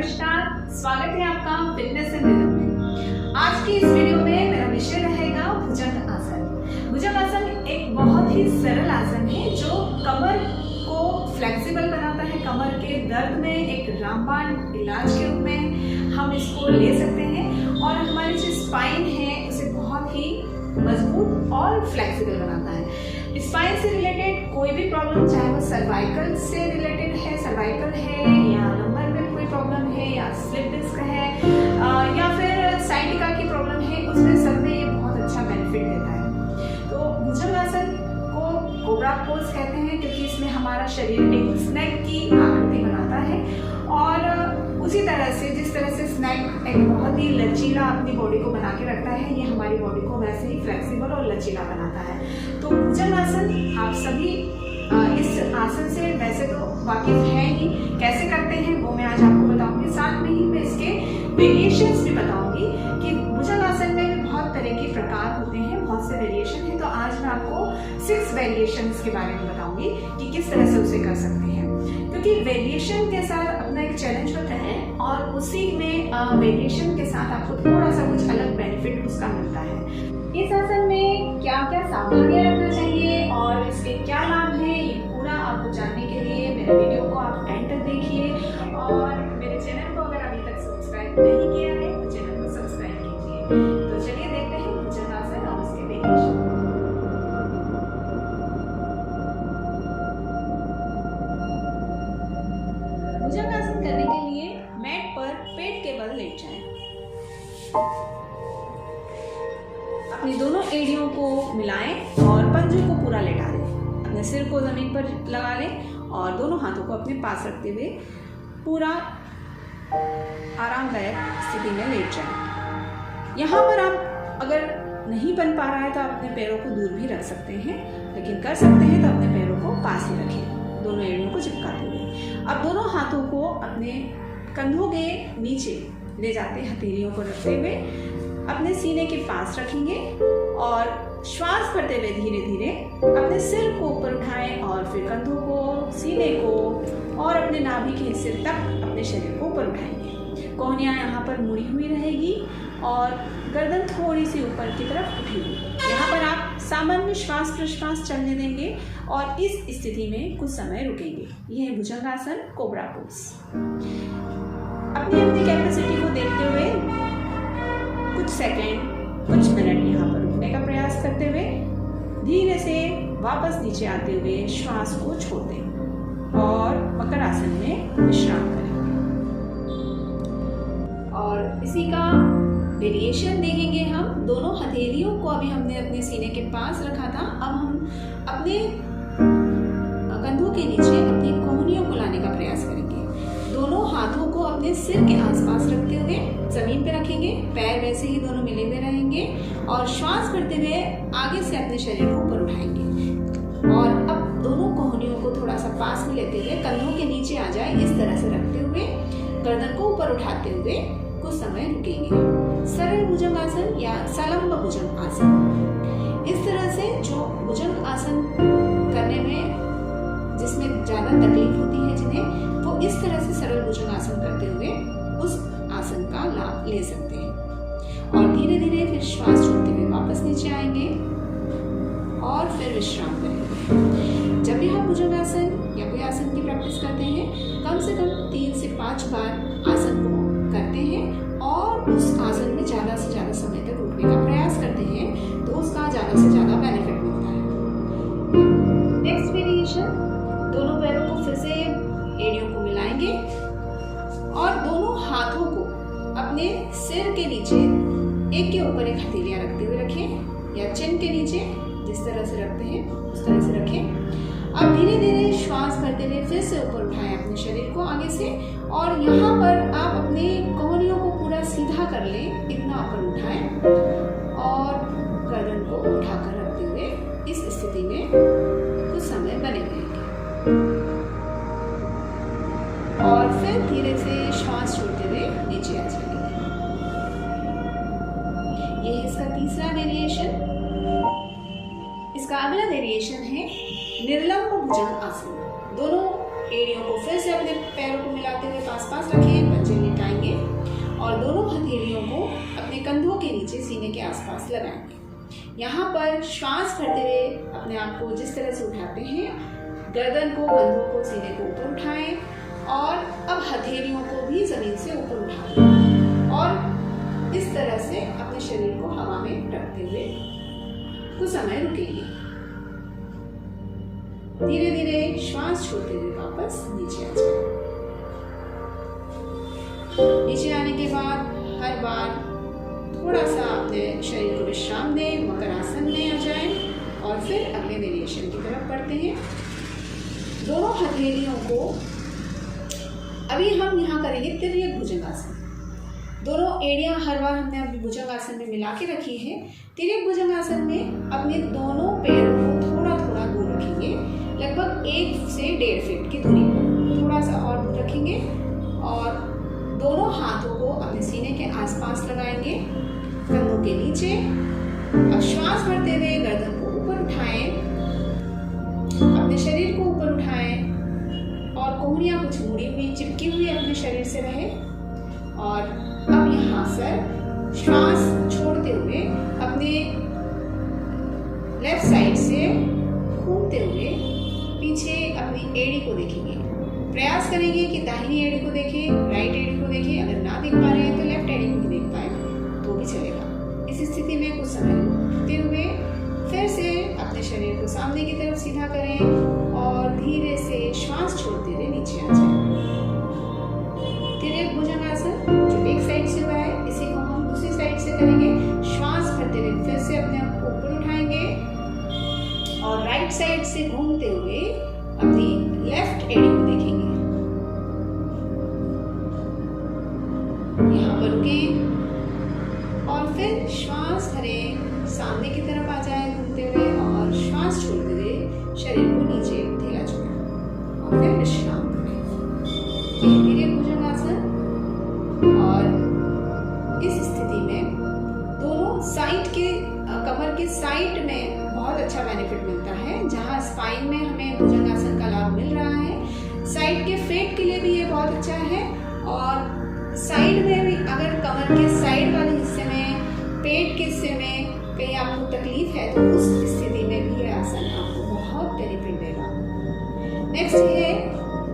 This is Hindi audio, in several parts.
नमस्कार, स्वागत है आपका फिटनेस एंड रिदम में। आज की इस वीडियो में मेरा विषय रहेगा भुजंग आसन। भुजंग आसन एक बहुत ही सरल आसन है जो कमर को फ्लेक्सिबल बनाता है। कमर के दर्द में एक रामबाण इलाज के रूप में हम इसको ले सकते हैं और हमारी जो स्पाइन है उसे बहुत ही मजबूत और फ्लेक्सिबल बनाता है। स्पाइन से रिलेटेड कोई भी प्रॉब्लम, चाहे वो सर्वाइकल से रिलेटेड है, सर्वाइकल है या लंबर में कोई प्रॉब्लम है या स्लिप डिस्क है या फिर साइटिका की प्रॉब्लम है, उसमें सब में ये बहुत अच्छा बेनिफिट देता है। तो भुजंग आसन को कोबरा पोज कहते हैं क्योंकि इसमें हमारा शरीर एक स्नैक की आकृति बनाता है और उसी तरह से जिस तरह से स्नैक एक बहुत ही लचीला अपनी बॉडी को बना के रखता है, ये हमारी बॉडी को वैसे ही फ्लेक्सिबल और लचीला बनाता है। तो भुजंग आसन आप सभी इस आसन से वैसे तो वाकिफ है ही, कैसे करते हैं वो मैं आज आपको बताऊंगी। साथ में ही मैं इसके वेरिएशंस भी बताऊंगी कि भुजंग आसन में भी बहुत तरह के प्रकार होते हैं, बहुत से वेरिएशन हैं। तो आज मैं आपको 6 वेरिएशंस के बारे में बताऊंगी कि किस तरह से उसे कर सकते हैं, क्योंकि वेरिएशन के साथ अपना एक चैलेंज होता है और उसी में वेरिएशन के साथ आपको थोड़ा सा कुछ अलग बेनिफिट उसका मिलता है। इस आसन में क्या क्या सावधानियां रखना चाहिए और इसके क्या लाभ हैं, ये पूरा आपको जानने के लिए मेरे वीडियो को आप एंड तक देखिए और मेरे चैनल को अगर अभी तक सब्सक्राइब नहीं किया है तो चैनल को सब्सक्राइब कीजिए। तो चलिए देखते हैं भुजंग आसन और उसके वेरिएशन। भुजंग आसन करने के लिए मैट पर पेट के बल लेट जाएं। अपनी दोनों एड़ियों को मिलाएं और पंजों को पूरा लेटा दें। अपने सिर को जमीन पर लगा लें और दोनों हाथों को अपने पास रखते हुए पूरा आरामदायक स्थिति में लेट जाएं। यहाँ पर आप अगर नहीं बन पा रहा है तो आप अपने पैरों को दूर भी रख सकते हैं, लेकिन कर सकते हैं तो अपने पैरों को पास ही रखें, दोनों एड़ियों को चिपकाते हुए। अब दोनों हाथों को अपने कंधों के नीचे ले जाते हथेलियों को रखते हुए अपने सीने के पास रखेंगे और श्वास भरते हुए धीरे धीरे अपने सिर को ऊपर उठाएं और फिर कंधों को, सीने को और अपने नाभि के हिस्से तक अपने शरीर को ऊपर उठाएंगे। कोहनियाँ यहाँ पर मुड़ी हुई रहेगी और गर्दन थोड़ी सी ऊपर की तरफ उठी हुई। यहाँ पर आप सामान्य श्वास प्रश्वास चलने देंगे और इस स्थिति में कुछ समय रुकेंगे। यह है भुजंग आसन कोबरा पोज। अपनी कैपेसिटी को देखते हुए कुछ सेकंड, कुछ मिनट यहाँ पर रुकने का प्रयास करते हुए धीरे से वापस नीचे आते हुए श्वास को छोड़ दें और मकर आसन में विश्राम करें। और इसी का वेरिएशन देखेंगे हम। दोनों हथेलियों को अभी हमने अपने सीने के पास रखा था, अब हम अपने कंधों के नीचे अपनी कोहनियों को लाने का प्रयास करेंगे। दोनों हाथों को अपने सिर के आसपास रखते हुए जमीन पे रखेंगे, पैर वैसे ही दोनों मिले हुए रहेंगे और श्वास भरते हुए आगे से अपने शरीर को ऊपर उठाएंगे। और अब दोनों कोहनियों को थोड़ा सा पास में लेते हुए कंधों के नीचे आ जाए, इस तरह से रखते हुए गर्दन को ऊपर उठाते हुए कुछ समय रुकेंगे। सरल भुजंग आसन या सलंब भुजंग आसन। इस तरह से जो भुजंग आसन करने में जिसमें ज्यादा तकलीफ होती है जिन्हें, वो इस तरह से सरल भुजंग आसन करते हुए उस आसन का लाभ ले सकते हैं। और धीरे धीरे फिर श्वास छोड़ते हुए वापस नीचे आएंगे और फिर विश्राम करेंगे। जब भी हम भुजंग आसन या कोई आसन की प्रैक्टिस करते हैं, कम से कम 3 से 5 बार आसन को करते हैं और उस आसन में ज्यादा से ज्यादा समय तक रुकने का प्रयास करते हैं, तो उसका ज्यादा से ज्यादा बेनिफिट मिलता है। नेक्स्ट वेरिएशन, दोनों पैरों को फिर से एड़ियों को मिलाएंगे और दोनों हाथों को अपने सिर के नीचे एक के ऊपर एक हथेलियां रखते हुए रखें या चिन के नीचे जिस तरह से रखते हैं उस तरह से रखें। अब धीरे धीरे श्वास भरते हुए फिर से ऊपर उठाएं अपने शरीर को आगे से और यहाँ पर आप अपने कोहनियों को पूरा सीधा कर लें, इतना ऊपर उठाएं और गर्दन को उठाकर रखते हुए इस स्थिति में कुछ समय बने रहेंगे और फिर धीरे से श्वास छोड़ते हुए नीचे आ जाएंगे। ये है इसका तीसरा वेरिएशन। इसका अगला वेरिएशन है निर्लंब भुजंग आसन। दोनों एड़ियों को फिर से अपने पैरों को मिलाते हुए पास पास रखें, पंजे लिटाएंगे और दोनों हथेलियों को अपने कंधों के नीचे सीने के आसपास लगाएंगे। यहाँ पर श्वास भरते हुए अपने आप को जिस तरह से उठाते हैं, गर्दन को, कंधों को, सीने को ऊपर उठाएं और अब हथेलियों को भी जमीन से ऊपर उठा लें और इस तरह से अपने शरीर को हवा में रखते हुए कुछ समय रुकेंगे। धीरे धीरे श्वास छोड़ते हुए वापस नीचे आ जाएं। नीचे आने के बाद हर बार थोड़ा सा अपने शरीर को विश्राम दें, मकर आसन में आ जाएं और फिर अगले वेरिएशन की तरफ बढ़ते हैं। दोनों हथेलियों को अभी हम यहाँ करेंगे तिर्यक भुजंगासन। दोनों एड़ियाँ हर बार हमने अभी भुजंगासन में मिला के रखी है। तिर्यक भुजंगासन में अपने दोनों पैरों को थोड़ा थोड़ा दूर रखेंगे, लगभग 1 से 1.5 फीट की दूरी पर थोड़ा सा और दूर रखेंगे और दोनों हाथों को अपने सीने के आसपास लगाएंगे, कंधों के नीचे। अब श्वास भरते हुए गर्दन को ऊपर उठाएं, अपने शरीर को ऊपर उठाएं और कोहनियां कुछ मुड़ी हुई, चिपकी हुई अपने शरीर से रहे। और अब यहाँ से श्वास छोड़ते हुए अपने लेफ्ट साइड से घूमते हुए पीछे अपनी एड़ी को देखेंगे। प्रयास करेंगे कि दाहिनी एड़ी को देखें, राइट एड़ी को देखें। अगर ना देख पा रहे हैं तो लेफ्ट एड़ी को भी देख पाए तो भी चलेगा। इस स्थिति में कुछ समय रुकते हुए फिर से अपने शरीर को सामने की तरफ सीधा करें और धीरे से श्वास छोड़ते हुए नीचे आ जाएं। तिर्यक भुजंगासन जो एक साइड से हुआ है, इसी को हम दूसरी साइड से करेंगे। श्वास भरते हुए फिर से अपने आप को ऊपर उठाएंगे और राइट साइड से घूमते हुए अपनी लेफ्ट एड़ी को देखेंगे। यहाँ पर रुकें और फिर श्वास भरें, सामने की तरफ आ जाए घूमते हुए और श्वास छोड़ते हुए शरीर को नीचे ढीला छोड़ें और फिर विश्राम करें। ये तिर्यक भुजंगासन। और इस स्थिति में दोनों साइड के कमर के साइड में बहुत अच्छा बेनिफिट मिलता है। जहाँ स्पाइन में हमें भुजंगासन का लाभ मिल रहा है, साइड के फेट के लिए भी ये बहुत अच्छा है। और साइड में भी अगर कमर के साइड वाले हिस्से में, पेट के हिस्से में कहीं आपको तकलीफ है तो उस स्थिति में भी यह आसन आपको बहुत बेनिफिट देगा। नेक्स्ट है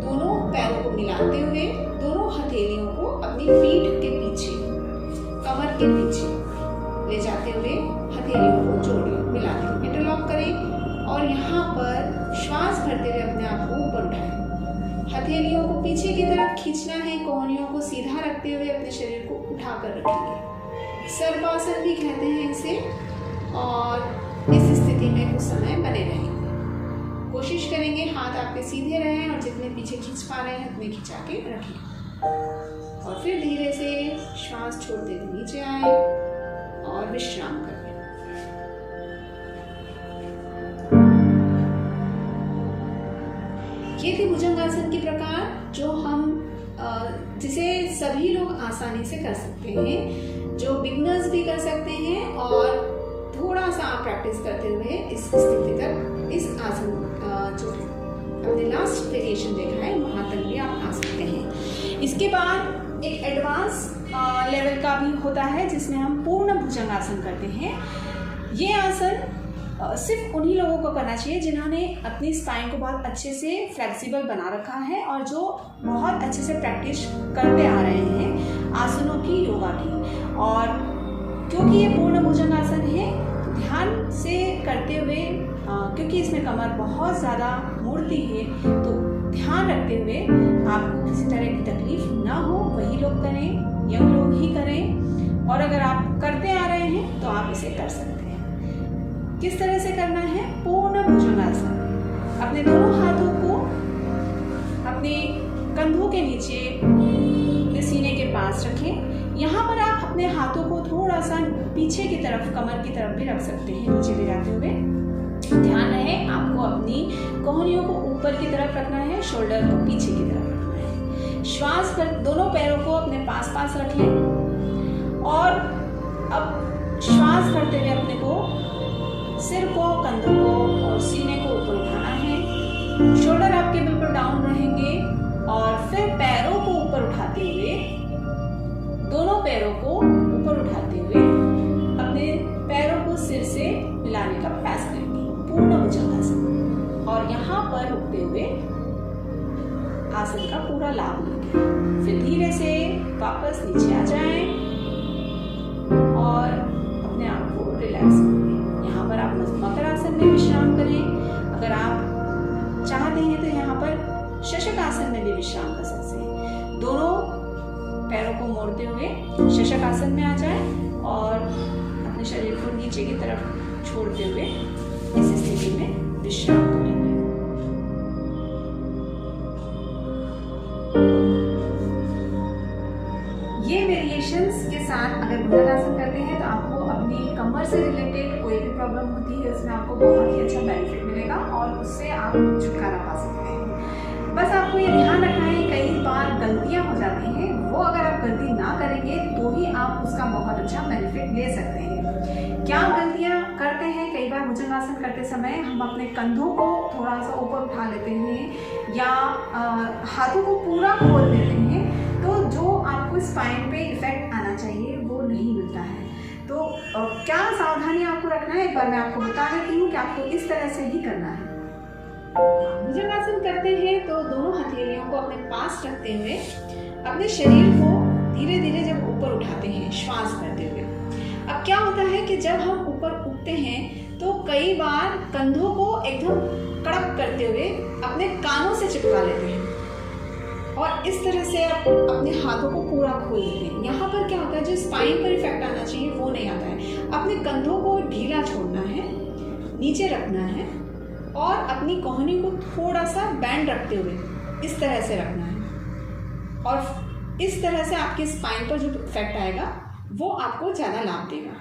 दोनों पैरों को मिलाते हुए दोनों हथेलियों को अपनी पीठ के पीछे, कमर के पीछे ले जाते हुए हथेलियों को जोड़ें, मिला दें, इंटरलॉक करें और यहाँ पर श्वास भरते हुए अपने आप को ऊपर उठाएं। हथेलियों को पीछे की तरफ खींचना है, कोहनियों को सीधा रखते हुए अपने शरीर को उठाकर रखेंगे। सर्पासन भी कहते हैं इसे। और इस स्थिति में कुछ समय बने रहेंगे। कोशिश करेंगे हाथ आपके सीधे रहें और जितने पीछे खींच पा रहे हैं उतने खिंचा के रखें और फिर धीरे से श्वास छोड़ते हुए नीचे आए और विश्राम करें। ये थी भुजंगासन के प्रकार जो हम जिसे सभी लोग आसानी से कर सकते हैं, जो बिगनर्स भी कर सकते हैं और थोड़ा सा प्रैक्टिस करते हुए इस स्थिति तक, इस आसन जो हमने लास्ट वेरिएशन देखा है वहाँ तक भी आप आ सकते हैं। इसके बाद एक एडवांस लेवल का भी होता है जिसमें हम पूर्ण भुजंगासन करते हैं। ये आसन सिर्फ उन्हीं लोगों को करना चाहिए जिन्होंने अपनी स्पाइन को बहुत अच्छे से फ्लेक्सिबल बना रखा है और जो बहुत अच्छे से प्रैक्टिस करते आ रहे हैं आसनों की, योगा की। और क्योंकि ये पूर्ण भुजंगासन है तो ध्यान से करते हुए, क्योंकि इसमें कमर बहुत ज़्यादा मुड़ती है तो ध्यान रखते हुए आपको किसी तरह की तकलीफ ना हो वही लोग करें, यंग लोग ही करें। और अगर आप करते आ रहे हैं तो आप इसे कर सकते हैं। किस तरह से करना है? पूर्ण भुजंगासन। अपने दोनों हाथों को अपने कंधों के नीचे, अपने सीने के पास रखें। यहाँ पर आप अपने हाथों को थोड़ा सा पीछे की तरफ, कमर की तरफ भी रख सकते हैं नीचे ले जाते हुए। ध्यान रहे आपको अपनी कोहनियों को ऊपर की तरफ रखना है, शोल्डर को पीछे की तरफ रखना है। श्वास पर दोनों पैरों को अपने पास पास रख लें और अब श्वास करते हुए अपने को, सिर को, कंधों को और सीने को ऊपर उठाना है। शोल्डर आपके बिल्कुल डाउन रहेंगे पैरों को ऊपर उठाते हुए अपने पैरों को सिर से मिलाने का प्रयास करेंगे, पूर्ण भुजंगासन। और यहाँ पर रुकते हुए आसन का पूरा लाभ लेंगे। फिर धीरे से वापस नीचे आ जाएं और अपने आप को रिलैक्स करें। यहाँ पर आप मकर आसन में विश्राम करें। अगर आप चाहते हैं तो यहाँ पर शशक आसन में भी विश्राम कर सकते हैं। दोनों पैरों को मोड़ते हुए शशक आसन में आ जाएं और अपने शरीर को नीचे की तरफ छोड़ते हुए इस स्थिति में विश्राम करेंगे। ये वेरिएशंस के साथ अगर भुजंगासन करते हैं तो आपको अपनी कमर से रिलेटेड कोई भी प्रॉब्लम होती है उसमें आपको बहुत ही अच्छा बेनिफिट मिलेगा और उससे आप छुटकारा पा सकते हैं। बस आपको ये ध्यान रखना है, कई बार गलतियां हो जाती हैं, वो अगर आप गलती ना करेंगे तो ही आप उसका बहुत अच्छा बेनिफिट ले सकते हैं। क्या गलतियां करते हैं? कई बार भुजंगासन करते समय हम अपने कंधों को थोड़ा सा ऊपर उठा लेते हैं या हाथों को पूरा खोल देते हैं, तो जो आपको स्पाइन पे इफेक्ट आना चाहिए वो नहीं मिलता है। तो क्या सावधानी आपको रखना है, एक बार मैं आपको बता देती हूँ कि आपको इस तरह से ही करना है। भुजंगासन करते हैं तो दोनों हथेलियों को अपने पास रखते हुए अपने शरीर को धीरे धीरे जब ऊपर उठाते हैं श्वास करते हुए। अब क्या होता है कि जब हम ऊपर उठते हैं तो कई बार कंधों को एकदम कड़क करते हुए अपने कानों से चिपका लेते हैं और इस तरह से आप अपने हाथों को पूरा खोल लेते हैं। यहाँ पर क्या होता है, जो स्पाइन पर इफेक्ट आना चाहिए वो नहीं आता है। अपने कंधों को ढीला छोड़ना है, नीचे रखना है और अपनी कोहनी को थोड़ा सा बैंड रखते हुए इस तरह से रखना है और इस तरह से आपकी स्पाइन पर जो इफेक्ट आएगा वो आपको ज़्यादा लाभ देगा।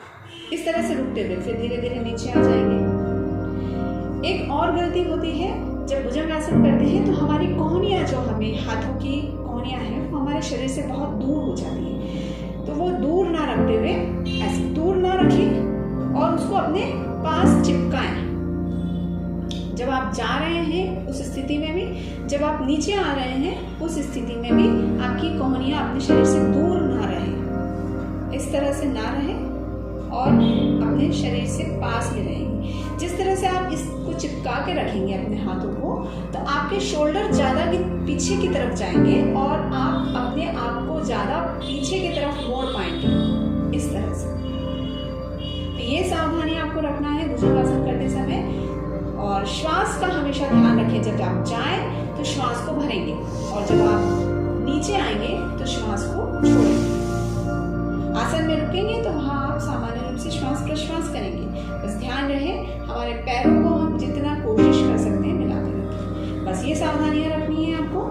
इस तरह से रुकते हुए फिर धीरे धीरे नीचे आ जाएंगे। एक और गलती होती है, जब भुजंगासन करते हैं तो हमारी कोहनियाँ, जो हमें हाथों की कोहनियाँ हैं, वो हमारे शरीर से बहुत दूर हो जाती है। तो वो दूर ना रखते हुए ऐसे दूर ना रखें और उसको अपने पास चिपकाएं। जब आप जा रहे हैं उस स्थिति में भी, जब आप नीचे आ रहे हैं उस स्थिति में भी आपकी कोहनियाँ अपने शरीर से दूर ना रहे, इस तरह से ना रहे और अपने शरीर से पास में रहेंगे। जिस तरह से आप इसको चिपका के रखेंगे अपने हाथों को, तो आपके शोल्डर ज़्यादा पीछे की तरफ जाएंगे और आप अपने आप को ज़्यादा पीछे की तरफ मोड़ पाएंगे इस तरह से। तो ये सावधानी आपको रखना है भुजंगासन करते समय। और श्वास का हमेशा ध्यान रखें, जब आप जाएं तो श्वास को भरेंगे और जब आप नीचे आएंगे तो श्वास को छोड़ेंगे। आसन में रुकेंगे तो वहाँ आप सामान्य रूप से श्वास प्रश्वास करेंगे। बस ध्यान रहे हमारे पैरों को हम जितना कोशिश कर सकते हैं मिला कर रखें। बस ये सावधानियां रखनी है आपको।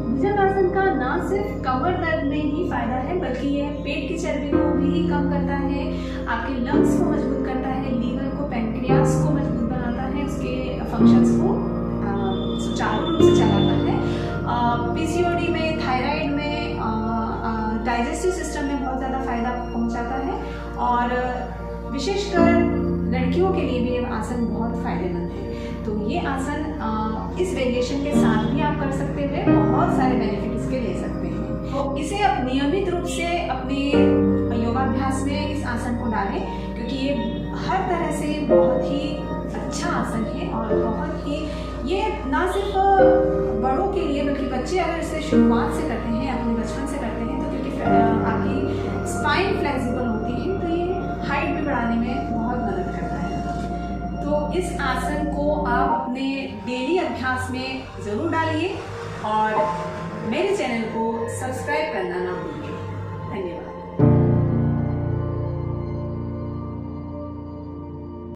भुजंगासन का ना सिर्फ कमर दर्द में ही फायदा है, बल्कि यह पेट की चर्बी को भी कम करता है, आपके लंग्स को मजबूत करता है, लीवर को, पैंक्रियास को मजबूत बनाता है, उसके फंक्शंस को सुचारू रूप से चलाता है। पीसीओडी में, थायराइड में, डाइजेस्टिव सिस्टम में बहुत ज़्यादा फायदा पहुंचाता है और विशेषकर लड़कियों के लिए भी ये आसन बहुत फायदेमंद है। तो ये आसन इस वेरिएशन के साथ भी आप कर सकते हुए बहुत सारे बेनिफिट इसके ले सकते हैं। तो इसे आप नियमित रूप से अपने योगाभ्यास में इस आसन को डालें, क्योंकि ये हर तरह से बहुत ही अच्छा आसन है और बहुत ही, ये ना सिर्फ बड़ों के लिए बल्कि बच्चे अगर इसे शुरुआत से करते हैं, अपने बचपन से करते हैं, तो क्योंकि आपकी स्पाइन फ्लेक्सिबल होती है तो ये हाइट भी बढ़ाने में बहुत मदद करता है। तो इस आसन को आप अपने डेली अभ्यास में ज़रूर डालिए और मेरे चैनल को सब्सक्राइब करना ना भूलिए। धन्यवाद।